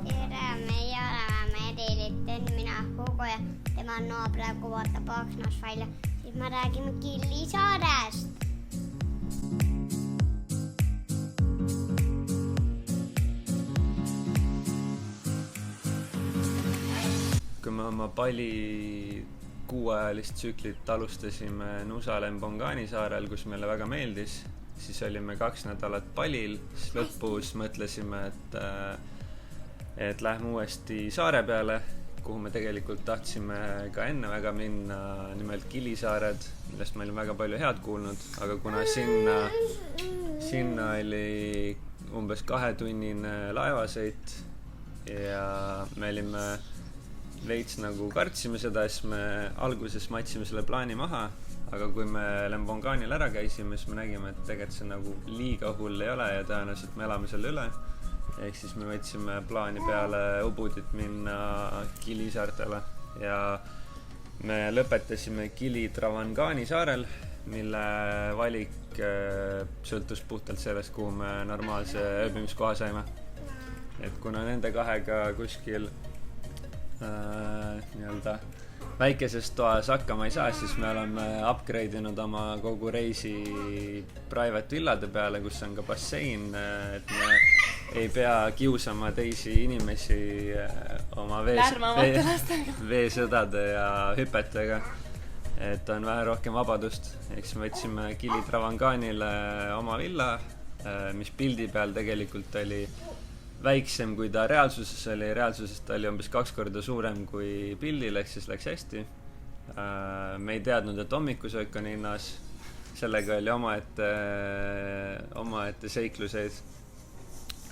Tere, meie oleme Edilit, mina Hugo ja tema noa praegu vaatab aknast välja. Siis me räägime Killisaarest. Kui me oma pali kuuajalist tsüklit alustasime Nusa Lembongani saarel, kus meile väga meeldis, siis olime 2 nädalat palil, siis lõpus mõtlesime, et lähme uuesti saare peale, kuhu me tegelikult tahtsime ka enne väga minna, nimelt Killisaared, millest meil on väga palju head kuulnud, aga kuna sinna oli umbes 2-tunnine laevasõit ja me olime veits nagu kartsime seda, siis me alguses matsime selle plaani maha, aga kui me Lembonganil ära käisime, siis me nägime, et tegelikult see nagu liiga hull ei ole ja tõenäoliselt me elame selle üle. Ehk siis me võtsime plaani peale Ubudit minna Killisaartele ja me lõpetasime Kili-Travangani saarel, mille valik sõltus puhtalt sellest, kuhu me normaalse ööbimiskoha saime. Et kuna nende kahega kuskil nii-öelda väikeses toas hakkama ei saa, siis me oleme upgrade inud oma kogu reisi private villade peale, kus on ka bassein, et me ei pea kiusama teisi inimesi oma veesõdade ja hüpetega, et on vähe rohkem vabadust. Eks me võtsime Kili-Travanganile oma villa, mis pildi peal tegelikult oli väiksem, kui ta reaalsuses oli. Reaalsuses ta oli umbes 2 korda suurem kui pildil, ehk siis läks hästi. Me ei teadnud, et hommikusöök on hinnas. Sellega oli omaette seikluseid,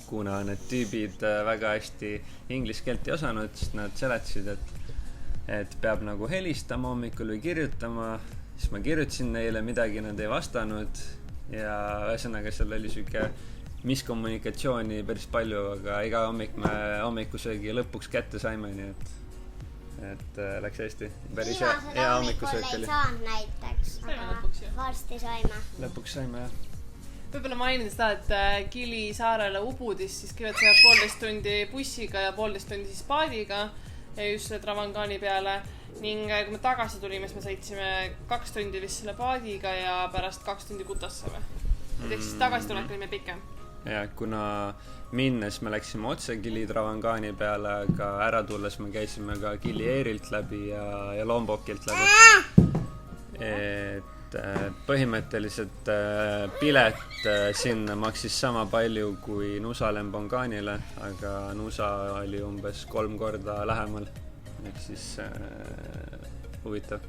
kuna need tüübid väga hästi inglise keelt ei osanud, sest nad seletasid, et peab nagu helistama hommikul või kirjutama. Siis ma kirjutasin neile midagi, nad ei vastanud ja ühesõnaga seal oli süke miskommunikatsiooni päris palju, aga iga hommik me hommikusöögi lõpuks kätte saime, nii et läks hästi. Päris hea hommikusöök oli. Viimased hommikul ei saanud näiteks, aga varsti saime. Lõpuks saime, jah. Võib-olla mainin seda, et Kilisaarele Ubudist siis kõigepealt saab 1,5 tundi bussiga ja 1,5 tundi siis paadiga ja just selle Travangani peale. Ning kui me tagasi tulime, siis me sõitsime 2 tundi vist selle paadiga ja pärast 2 tundi Kutasse või. Et eks siis tagasi tulek oli meil pikem. Ja kuna minnes me läksime otse Kili-Travangani peale, aga ära tulles me käisime ka Kili-Eirilt läbi ja Lombokilt läbi. Et põhimõtteliselt pilet sinna maksis sama palju kui Nusa Lembonganile, aga Nusa oli umbes 3 korda lähemal. Ehk siis huvitav.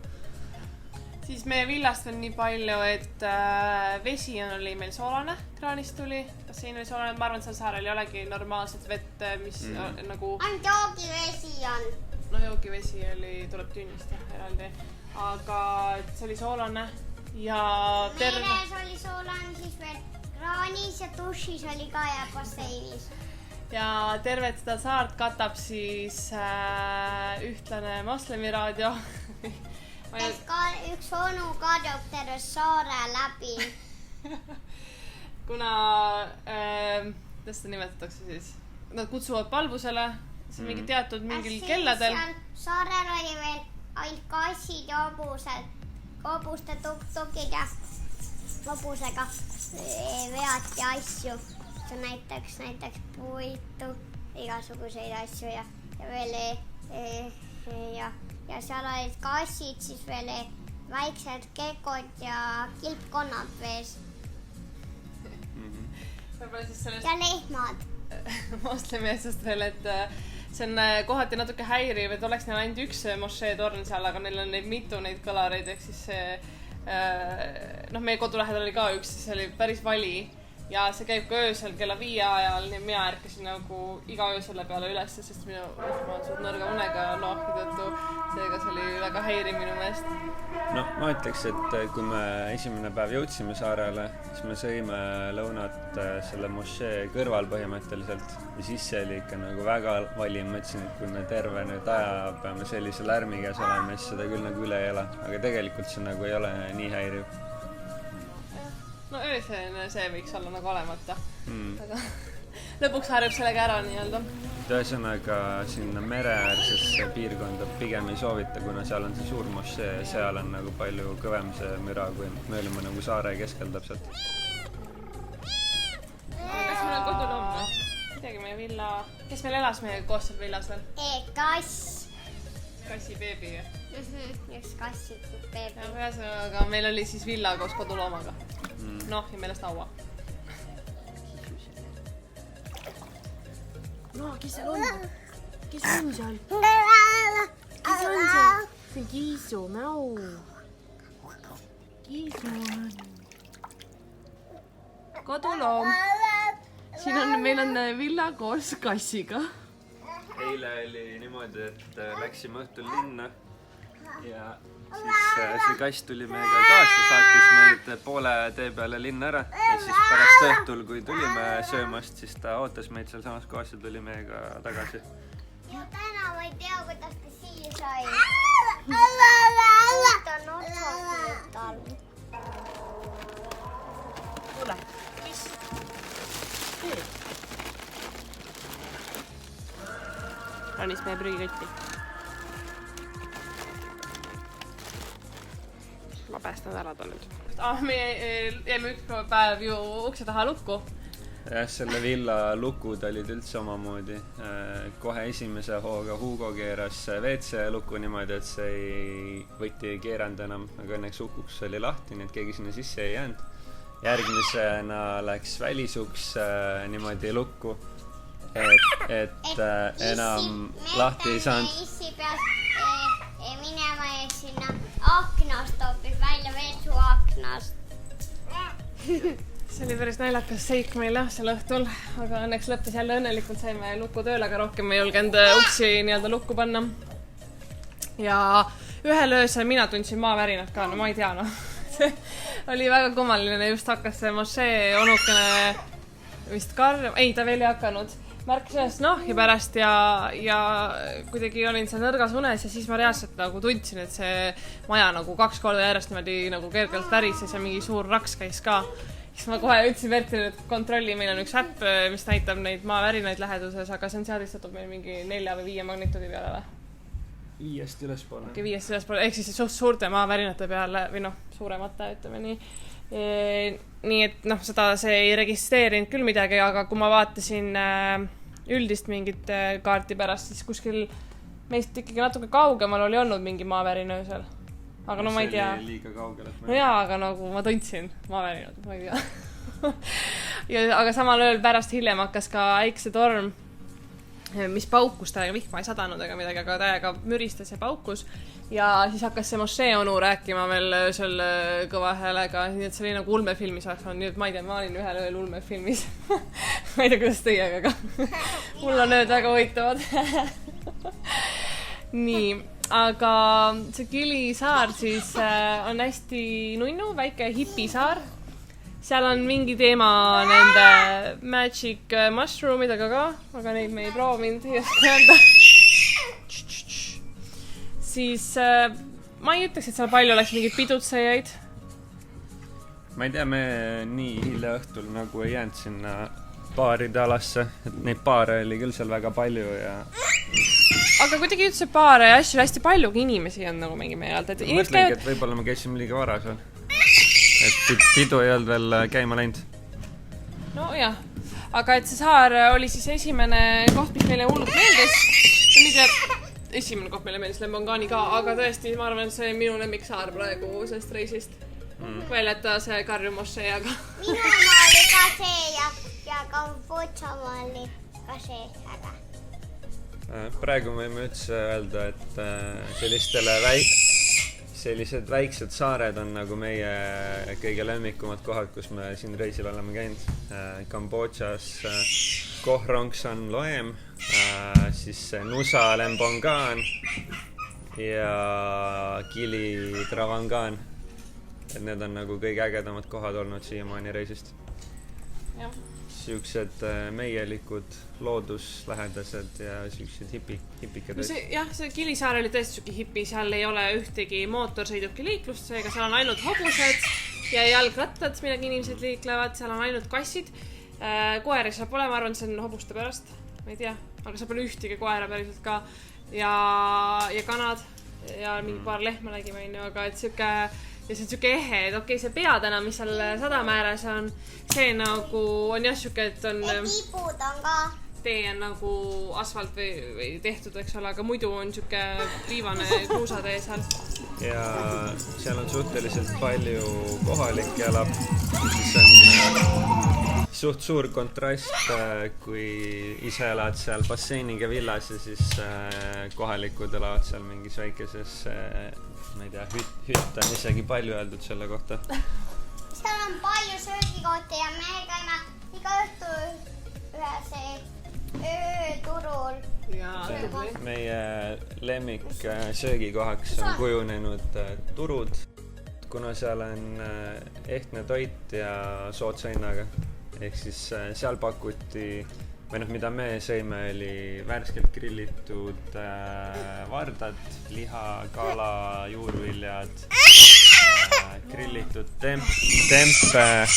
Siis meie villast on nii palju, et vesi oli meil soolane, kraanist tuli. Bassein oli soolane, ma arvan, et seal saarel ei olegi normaalset vett, mis nagu... Ainult joogivesi on. No joogivesi tuleb tünnist eraldi, aga see oli soolane ja Meres oli soolane, siis veel kraanis ja dušis oli ka ja basseinis. Ja tervet seda saart katab siis ühtlane moslemiraadio. Üks onu kadub terve saare läbi. Kuna, kuidas seda nimetatakse siis? Nad kutsuvad palvusele, see on mingi teatud mingil kelladel. Saarel oli veel ainult kassid ja hobuste tuktukid ja hobusega veati asju. See on näiteks puitu, igasuguseid asju ja veel ja seal olid kassid, siis veel väiksed kekod ja kilpkonnad vees. Ja lehmad. Moslemiasest veel, et see on kohati natuke häiriv, et oleks neil ainult üks mošee torn seal, aga neil on mitu neid kõlareid, ehk siis meie kodu lähedal oli ka üks, siis oli päris vali. Ja see käib ka öösel kella 5 ajal, nii mina ärkasin nagu iga öö selle peale üles, sest ma olen suht nõrga unega noahki tõttu, seega see oli väga häiriv minu meelest. No ma ütleks, et kui me esimene päev jõudsime saarele, siis me sõime lõunat selle mošee kõrval põhimõtteliselt ja siis see oli ikka nagu väga valim. Mõtlesin, et kui me terve nüüd aja peame sellise lärmi käes olema, siis seda küll nagu üle ei ela, aga tegelikult see nagu ei ole nii häiriv. No öösel see võiks olla nagu olemata. Aga lõpuks harjub sellega ära nii-öelda. Ühesõnaga sinna mereäärsesse piirkonda pigem ei soovita, kuna seal on see suur mošee ja seal on nagu palju kõvem see müra, kui me olime nagu saare keskel täpselt. Kas meil on koduloom või? Midagi meie villa... Kes meil elas meiega koos seal villas veel? Kass. Kassi beebi. Üks kassitud beebi. Ühesõnaga meil oli siis villa koos koduloomaga. Noh, ja meelest laua. No, kes seal on? Kes on seal? Kes on seal? See on Kiisu, mäu. Kiisu on. Koduloom. Siin on, meil on villa koos kassiga. Eile oli niimoodi, et läksime õhtul linna ja siis see kass tuli meiega kaasa, saatis meid poole tee peale linna ära ja siis pärast õhtul, kui tulime söömast, siis ta ootas meid seal samas kohas ja tuli meiega tagasi. Ja täna ma ei tea, kuidas ta siia sai. Ta on otsas tal. Tule, mis? Ranis meie prügikotti. Ma päästan ära ta nüüd. Me jäime üks päev ju ukse taha lukku. Jah, selle villa lukud olid üldse omamoodi. Kohe esimese hooga Hugo keeras WC luku niimoodi, et see võti ei keeranud enam, aga õnneks ukuks oli lahti, nii et keegi sinna sisse ei jäänud. Järgmisena läks välisuks niimoodi lukku, et enam lahti ei saanud. Issi peaks minema ja sinna aknast hoopis välja vetsu aknast. See oli päris naljakas seik meil jah seal õhtul, aga õnneks lõppes jälle õnnelikult, saime luku tööle, aga rohkem ei julgenud uksi nii-öelda lukku panna. Ja ühel öösel mina tundsin maavärinat ka, no ma ei tea, noh. See oli väga kummaline, just hakkas see mošee onukene vist karm, ei ta veel ei hakanud. Märkas ühest nahki pärast ja kuidagi olin seal nõrgas unes ja siis ma reaalselt nagu tundsin, et see maja nagu 2 korda järjest niimoodi nagu kergelt värises ja mingi suur raks käis ka. Siis ma kohe ütlesin Bertile, et kontrolli, meil on üks äpp, mis näitab neid maavärinaid läheduses, aga see on seadistatud meil mingi 4 või 5 magnituudi peale või? 5 ülespoole. Okei, 5 ülespoole, ehk siis suht suurte maavärinate peale või noh, suuremate, ütleme nii. Nii et noh, seda see ei registreerinud küll midagi, aga kui ma vaatasin üldist mingit kaarti pärast, siis kuskil meist ikkagi natuke kaugemal oli olnud mingi maavärin öösel. Aga no ma ei tea. See oli liiga kaugel. No jaa, aga nagu ma tundsin maavärinad, ma ei tea. Aga samal ööl pärast hiljem hakkas ka äiksetorm, mis paukus täiega, vihma ei sadanud ega midagi, aga täiega müristas ja paukus. Ja siis hakkas see mošee onu rääkima veel öösel kõva häälega, nii et see oli nagu ulmefilmis oleks olnud, nii et ma ei tea, ma olin ühel ööl ulmefilmis. Ma ei tea, kuidas teiega, aga mul on ööd väga huvitavad. Nii, aga see Kili saar siis on hästi nunnu, väike hipisaar. Seal on mingi teema nende magic mushroomidega ka, aga neid me ei proovinud, ei oska öelda. Siis ma ei ütleks, et seal palju oleks mingid pidutsejaid. Ma ei tea, me nii hilja õhtul nagu ei jäänud sinna baaride alasse, et neid baare oli küll seal väga palju ja... Aga kuidagi üldse baare ja asju hästi paljugi inimesi on nagu mingi meelelt. Ma mõtlengi, et võib-olla me käisime liiga vara seal. Et pidu ei olnud veel käima läinud. No jah, aga et see saar oli siis esimene koht, mis meile hullult meeldis. Mitte esimene koht meile meeldis Lembongani ka, aga tõesti, ma arvan, et see on minu lemmiksaar praegu sellest reisist. Väljata see Karju mošee, aga... Minu oma oli ka see ja Kambodža oli ka see, aga... Praegu võime üldse öelda, et sellised väiksed saared on nagu meie kõige lemmikumad kohad, kus me siin reisil oleme käinud. Kambodžas Koh Rong San Loem, siis Nusa Lembongan ja Kili Travangan. Et need on nagu kõige ägedamad kohad olnud siiamaani reisist. Jah. Siuksed meielikud, looduslähedased ja siuksed hipikad. Jah, see Kili saar oli tõesti siuke hipi, seal ei ole ühtegi mootorsõiduki liiklust, seega seal on ainult hobused ja jalgrattad, millega inimesed liiklevad, seal on ainult kassid. Koeri seal pole, ma arvan, see on hobuste pärast, ma ei tea, aga seal pole ühtegi koera päriselt ka ja kanad ja mingi paar lehma nägime, aga et siuke ja see on siuke ehe, et okei, see peatäna, mis seal sadama ääres on, see nagu on jah siuke, et on tipud on ka. Tee on nagu asfalt või tehtud, eks ole, aga muidu on siuke liivane kruusatee seal. Ja seal on suhteliselt palju kohalikke elab, siis on suht suur kontrast, kui ise elad seal basseiniga villas ja siis kohalikud elavad seal mingis väikeses, ma ei tea, hütt on isegi palju öeldud selle kohta. Seal on palju söögikohti ja me käime iga õhtu ühes ööturul. Meie lemmik söögikohaks on kujunenud turud, kuna seal on ehtne toit ja soodsa hinnaga. Ehk siis seal pakuti, või mida me sõime, oli värskelt grillitud vardad, liha, kala, juurviljad, grillitud tempe,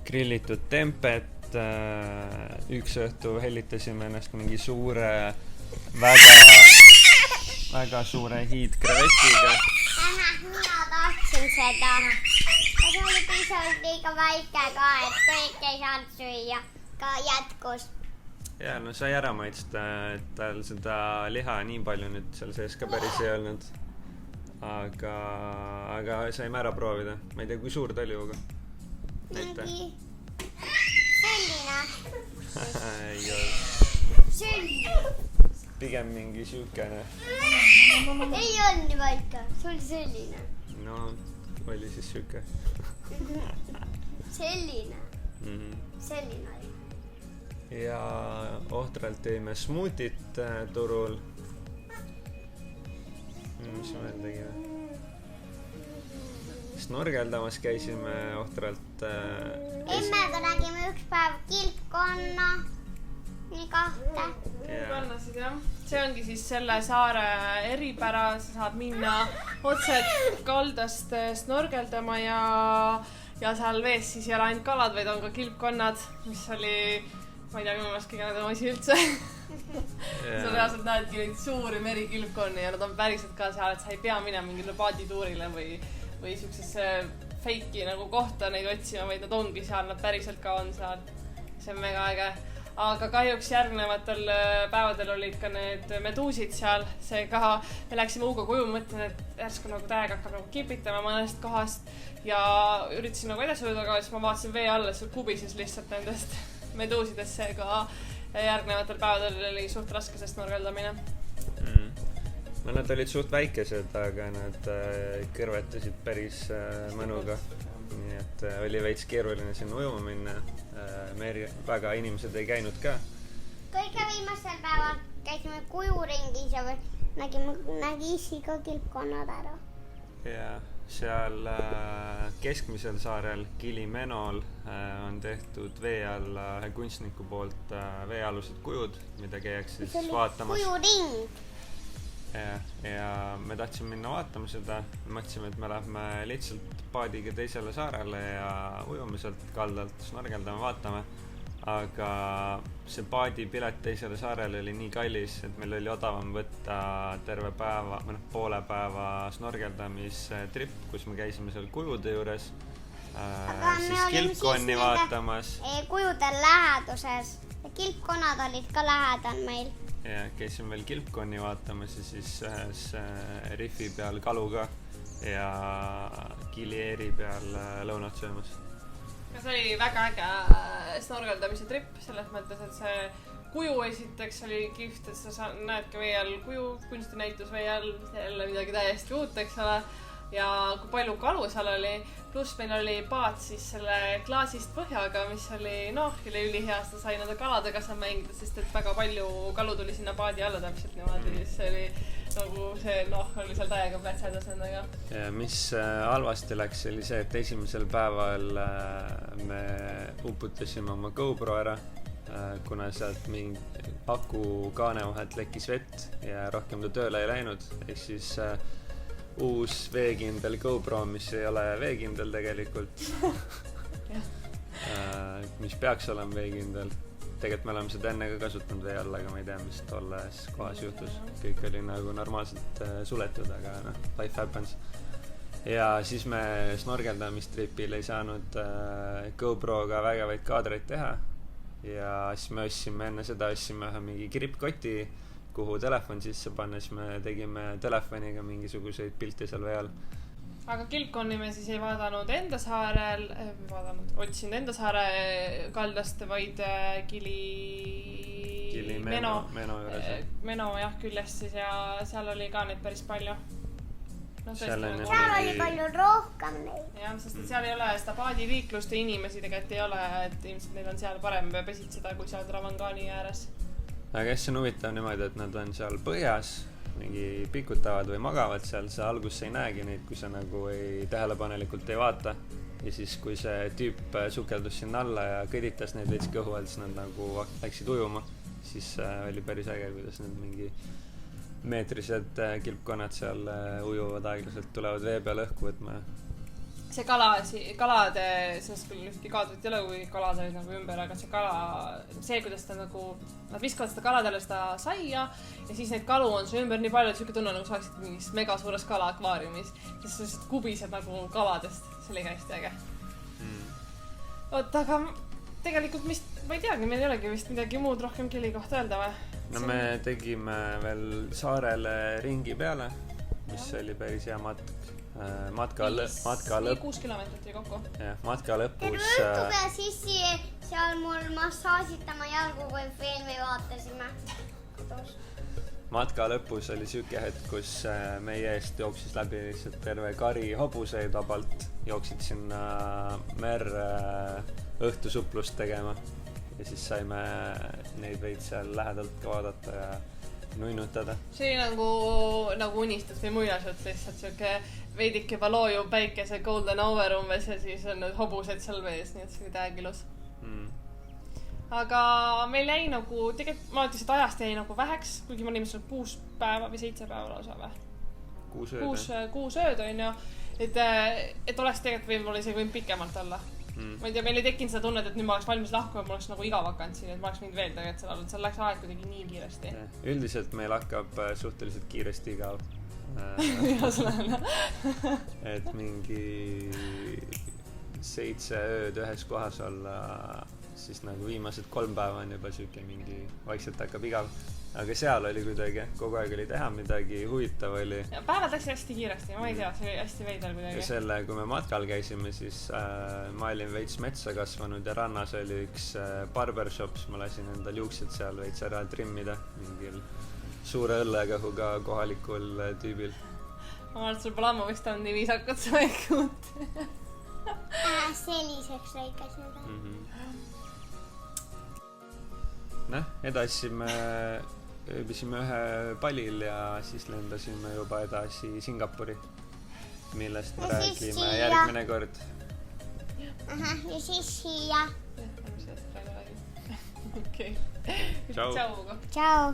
grillitud tempet, üks õhtu hellitasime ennast mingi suure, väga suure hiidkrevetiga. Mina tahtsin seda. See oli piisavalt liiga väike ka, et kõik ei saanud süüa, ka jätkus. Ja, no sai ära maitsta, et tal seda liha nii palju nüüd seal sees ka päris ei olnud. Aga saime ära proovida. Ma ei tea, kui suur ta oli, aga mingi selline. Ei ole. Selline. Pigem mingi siukene. Ei olnud nii väike, see oli selline. No, oli siis siuke. Selline. Selline oli. Ja ohtralt teeme smuutit turul. Mis me veel tegime? Snorgeldamas käisime ohtralt. Emmega nägime üks päev kilpkonna. Nii kahte. Kannasid, jah. See ongi siis selle saare eripära, sa saad minna otse kaldast snorgeldama ja seal vees siis ei ole ainult kalad, vaid on ka kilpkonnad, mis oli, ma ei tea, minu meelest kõige nädam asi üldse. Sa reaalselt näedki neid suuri merikilpkonni ja nad on päriselt ka seal, et sa ei pea minema mingile paadituurile või siuksesse feiki nagu kohta neid otsima, vaid nad ongi seal, nad päriselt ka on seal. See on mega äge. Aga kahjuks järgnevatel päevadel olid ka need meduusid seal, seega me läksime Uuga koju, mõtlen, et järsku nagu täiega hakkab nagu kipitama mõnest kohast ja üritasin nagu edasi ujuda, aga siis ma vaatasin vee alla, see kubises lihtsalt nendest meduusidest, seega järgnevatel päevadel oli suht raske see snorgeldamine. No nad olid suht väikesed, aga nad kõrvetasid päris mõnuga. Nii et oli veits keeruline sinna ujuma minna. Väga inimesed ei käinud ka. Kõige viimasel päeval käisime kujuringis ja nägi issi ka kilpkonnad ära. Ja seal keskmisel saarel Kilimenol on tehtud vee alla kunstniku poolt veealused kujud, mida käiaks siis vaatamas. Kujuring. Ja me tahtsime minna vaatama seda. Mõtlesime, et me lähme lihtsalt paadiga teisele saarele ja ujume sealt kaldalt, snorgeldame, vaatame. Aga see paadi pilet teisele saarele oli nii kallis, et meil oli odavam võtta terve päeva, poole päeva snorgeldamistripp, kus me käisime seal kujude juures. Siis kilpkonni vaatamas. Kujude läheduses. Kilpkonnad olid ka lähedal meil. Ja käisime veel kilpkonni vaatamas ja siis ühes riffi peal kaluga ja Kilieri peal lõunat söömas. See oli väga äge snorgeldamise tripp, selles mõttes, et see kuju esiteks oli kihvt, et sa näedki vee all kuju, kunstinäitus vee all, jälle midagi täiesti uut, eks ole. Ja kui palju kalu seal oli, pluss meil oli paat siis selle klaasist põhjaga, mis oli ülihea, seda sai nende kaladega seal mängida, sest et väga palju kalu tuli sinna paadi alla täpselt niimoodi, see oli nagu see, oli seal täiega plätsedas nendega. Ja mis halvasti läks, oli see, et esimesel päeval me uputasime oma GoPro ära, kuna sealt mingi aku kaane vahelt lekkis vett ja rohkem ta tööle ei läinud, ehk siis uus veekindel GoPro, mis ei ole veekindel tegelikult. Mis peaks olema veekindel. Tegelikult me oleme seda enne ka kasutanud vee all, aga ma ei tea, mis tolles kohas juhtus. Kõik oli nagu normaalselt suletud, aga life happens. Ja siis me snorgeldamistripil ei saanud GoProga vägevaid kaadreid teha. Ja siis me enne seda ostsime ühe mingi gripkoti, kuhu telefon sisse panna, siis me tegime telefoniga mingisuguseid pilte seal vee all. Aga kilpkonni me siis ei vaadanud enda saarel, otsinud enda saare kaldast, vaid Kili Meno jah küljest siis ja seal oli ka neid päris palju. Seal oli palju rohkem neid. Jah, sest seal ei ole seda paadiliiklust ja inimesi tegelikult ei ole, et ilmselt neil on seal parem pesitseda kui seal Travangani ääres. Aga kes on huvitav niimoodi, et nad on seal põhjas, mingi pikutavad või magavad seal, sa alguses ei näegi neid, kui sa nagu tähelepanelikult ei vaata. Ja siis, kui see tüüp sukeldus sinna alla ja kõditas neid veits kõhu all, siis nad nagu läksid ujuma. Siis oli päris äge, kuidas need mingi meetrised kilpkonnad seal ujuvad aeglaselt, tulevad vee peale õhku võtma. See kalade, sellest küll ühtki kaadrit ei ole, kui kalad olid nagu ümber, aga see, kuidas ta nagu, nad viskavad seda kaladele seda saia ja siis neid kalu on see ümber nii palju, et siuke tunne nagu saaksid mingis mega suures kala akvaariumis, sest sa lihtsalt kubised nagu kaladest, see oli hästi äge. Oot, aga tegelikult ma ei teagi, meil ei olegi vist midagi muud rohkem Kili kohta öelda või? No me tegime veel saarele ringi peale, mis oli päris hea matk. Matka 6 kilomeetrit või kokku. Jah, matka lõpus. Rõõtuge sissi seal mul massaažitama jalgu, kui filmi vaatasime. Matka lõpus oli siuke hetk, kus meie eest jooksis läbi lihtsalt terve kari hobuseid vabalt. Jooksid sinna merre õhtusuplust tegema. Ja siis saime neid veid seal lähedalt ka vaadata ja nuinutada. See oli nagu unistus või muinasjutt lihtsalt siuke veidike juba looju päikese golden hour umbes ja siis on need hobused seal vees, nii et see oli täiega ilus. Aga meil jäi nagu, tegelikult ma ütlesin, et ajast jäi nagu väheks, kuigi ma olin 6 päeva või 7 päeva lausa või? 6 ööd on ju, et oleks tegelikult võib-olla isegi võinud pikemalt olla. Ma ei tea, meil ei tekkinud seda tunnet, et nüüd ma oleks valmis lahkuma, ma oleks nagu igav hakanud siin, et ma oleks võinud veel tegelikult seal olla, et seal läks aeg kuidagi nii kiiresti. Üldiselt meil hakkab suhteliselt kiiresti igav. Et mingi 7 ööd ühes kohas olla, siis nagu viimased 3 päeva on juba siuke mingi vaikselt hakkab igav. Aga seal oli kuidagi, kogu aeg oli teha midagi, huvitav oli. Ja päevad läksid hästi kiiresti, ma ei tea, see oli hästi veidel kuidagi. Ja selle, kui me matkal käisime, siis ma olin veits metsa kasvanud ja rannas oli üks barbershops, ma lasin endal juuksed seal veits ära trimmida mingil suure õllekõhuga kohalikul tüübil. Ma arvan, et sul pole ammu vist on nii viisakad sõekud. Selliseks lõikas nüüd on. Edasi me ööbisime ühe palil ja siis lendasime juba edasi Singapuri, millest me räägime järgmine kord. Ja siis siia. Okei. Ciao. Ciao.